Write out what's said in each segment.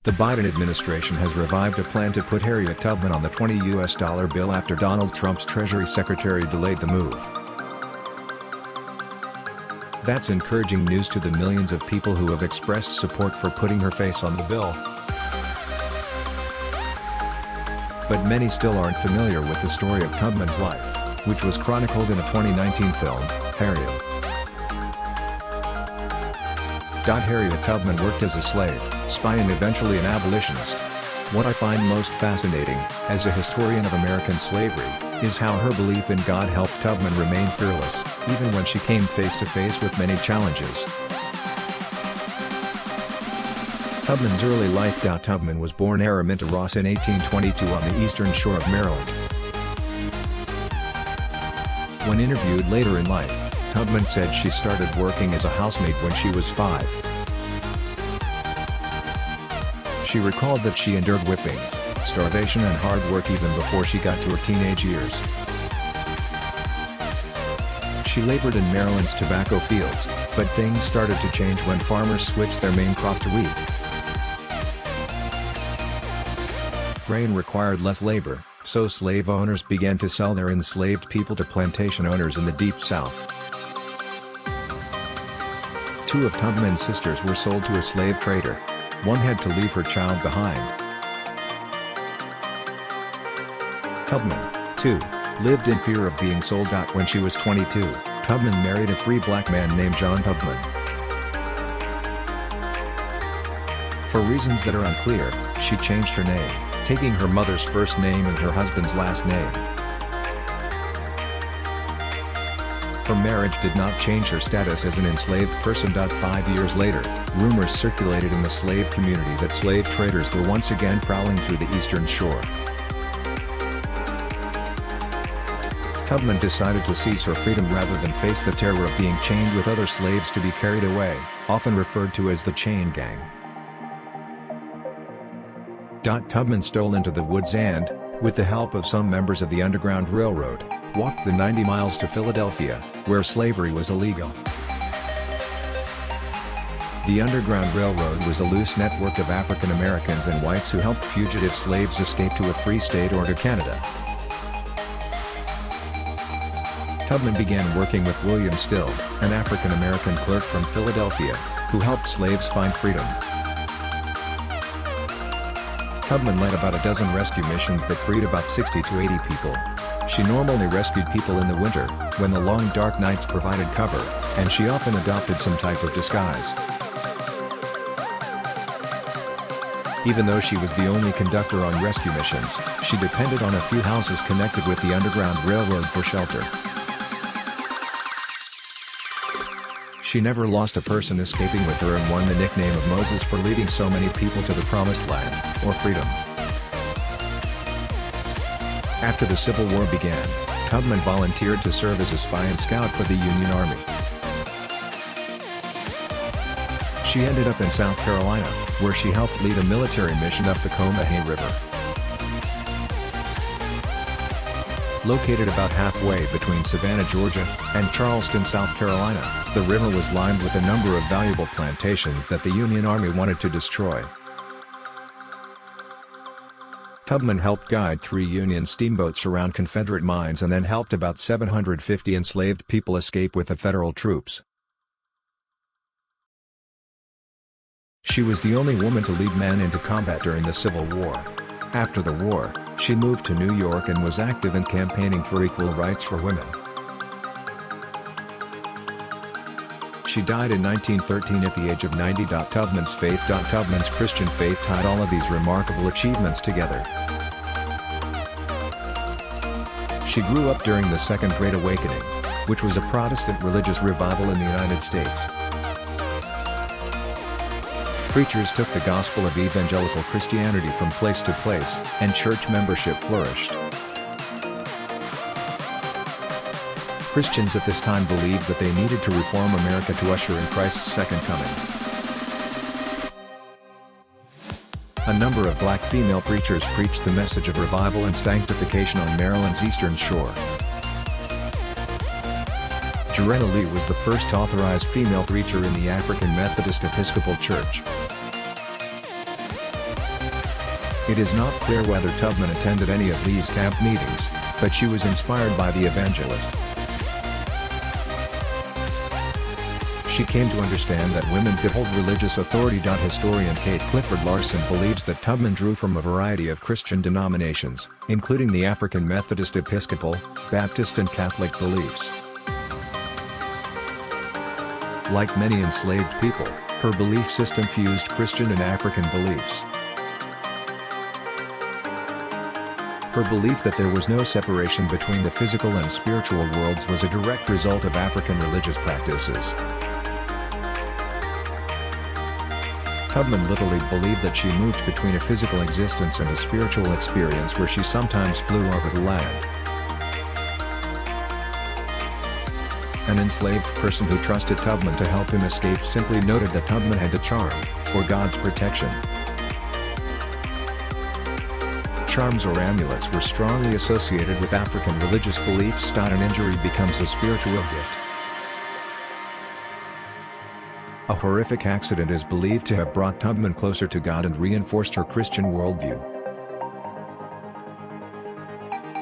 The Biden administration has revived a plan to put Harriet Tubman on the $20 bill after Donald Trump's Treasury Secretary delayed the move. That's encouraging news to the millions of people who have expressed support for putting her face on the bill. But many still aren't familiar with the story of Tubman's life, which was chronicled in a 2019 film, Harriet. Harriet Tubman worked as a slave, spy and eventually an abolitionist. What I find most fascinating, as a historian of American slavery, is how her belief in God helped Tubman remain fearless, even when she came face to face with many challenges. Tubman's early life. Tubman was born Araminta Ross in 1822 on the eastern shore of Maryland. When interviewed later in life, Tubman said she started working as a housemaid when she was 5. She recalled that she endured whippings, starvation and hard work even before she got to her teenage years. She labored in Maryland's tobacco fields, but things started to change when farmers switched their main crop to wheat. Grain required less labor, so slave owners began to sell their enslaved people to plantation owners in the Deep South. 2 of Tubman's sisters were sold to a slave trader. One had to leave her child behind. Tubman, too, lived in fear of being sold out. When she was 22, Tubman married a free black man named John Tubman. For reasons that are unclear, she changed her name, taking her mother's first name and her husband's last name. Her marriage did not change her status as an enslaved person. 5 years later, rumors circulated in the slave community that slave traders were once again prowling through the eastern shore. Tubman decided to seize her freedom rather than face the terror of being chained with other slaves to be carried away, often referred to as the chain gang. Tubman stole into the woods and, with the help of some members of the Underground Railroad, walked the 90 miles to Philadelphia, where slavery was illegal. The Underground Railroad was a loose network of African Americans and whites who helped fugitive slaves escape to a free state or to Canada. Tubman began working with William Still, an African American clerk from Philadelphia, who helped slaves find freedom. Tubman led about a dozen rescue missions that freed about 60 to 80 people. She normally rescued people in the winter, when the long dark nights provided cover, and she often adopted some type of disguise. Even though she was the only conductor on rescue missions, she depended on a few houses connected with the Underground Railroad for shelter. She never lost a person escaping with her and won the nickname of Moses for leading so many people to the Promised Land, or freedom. After the Civil War began, Tubman volunteered to serve as a spy and scout for the Union Army. She ended up in South Carolina, where she helped lead a military mission up the Combahee River. Located about halfway between Savannah, Georgia, and Charleston, South Carolina, the river was lined with a number of valuable plantations that the Union Army wanted to destroy. Tubman helped guide 3 Union steamboats around Confederate mines and then helped about 750 enslaved people escape with the Federal troops. She was the only woman to lead men into combat during the Civil War. After the war, she moved to New York and was active in campaigning for equal rights for women. She died in 1913 at the age of 90. Tubman's faith. Tubman's Christian faith tied all of these remarkable achievements together. She grew up during the Second Great Awakening, which was a Protestant religious revival in the United States. Preachers took the gospel of evangelical Christianity from place to place, and church membership flourished. Christians at this time believed that they needed to reform America to usher in Christ's second coming. A number of black female preachers preached the message of revival and sanctification on Maryland's eastern shore. Jaretta Lee was the first authorized female preacher in the African Methodist Episcopal Church. It is not clear whether Tubman attended any of these camp meetings, but she was inspired by the evangelist. She came to understand that women could hold religious authority. Historian Kate Clifford Larson believes that Tubman drew from a variety of Christian denominations, including the African Methodist Episcopal, Baptist and Catholic beliefs. Like many enslaved people, her belief system fused Christian and African beliefs. Her belief that there was no separation between the physical and spiritual worlds was a direct result of African religious practices. Tubman literally believed that she moved between a physical existence and a spiritual experience, where she sometimes flew over the land. An enslaved person who trusted Tubman to help him escape simply noted that Tubman had a charm, or God's protection. Charms or amulets were strongly associated with African religious beliefs. An injury becomes a spiritual gift. A horrific accident is believed to have brought Tubman closer to God and reinforced her Christian worldview.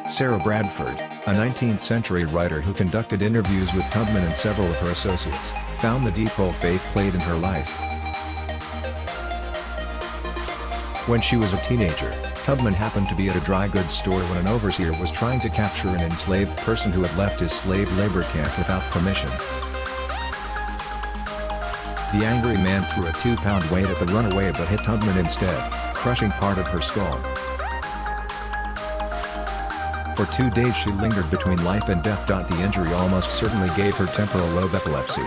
Sarah Bradford, a 19th-century writer who conducted interviews with Tubman and several of her associates, found the deep role faith played in her life. When she was a teenager, Tubman happened to be at a dry goods store when an overseer was trying to capture an enslaved person who had left his slave labor camp without permission. The angry man threw a 2-pound weight at the runaway but hit Tubman instead, crushing part of her skull. For 2 days she lingered between life and death. The injury almost certainly gave her temporal lobe epilepsy.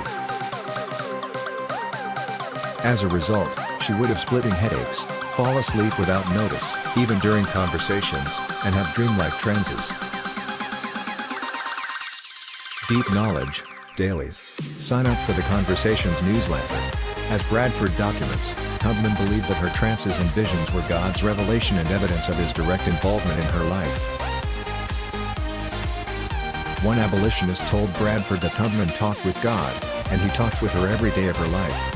As a result, she would have splitting headaches, fall asleep without notice, even during conversations, and have dreamlike trances. Deep knowledge, daily. Sign up for the Conversations newsletter. As Bradford documents, Tubman believed that her trances and visions were God's revelation and evidence of his direct involvement in her life. One abolitionist told Bradford that Tubman talked with God, and he talked with her every day of her life.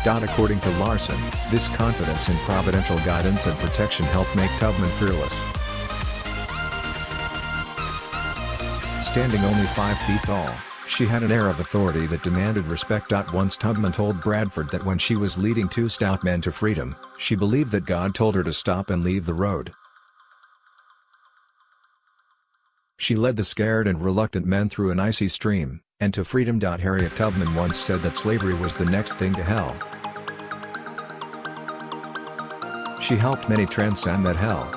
According to Larson, this confidence in providential guidance and protection helped make Tubman fearless. Standing only 5 feet tall, she had an air of authority that demanded respect. Once Tubman told Bradford that when she was leading 2 stout men to freedom, she believed that God told her to stop and leave the road. She led the scared and reluctant men through an icy stream, and to freedom. Harriet Tubman once said that slavery was the next thing to hell. She helped many transcend that hell.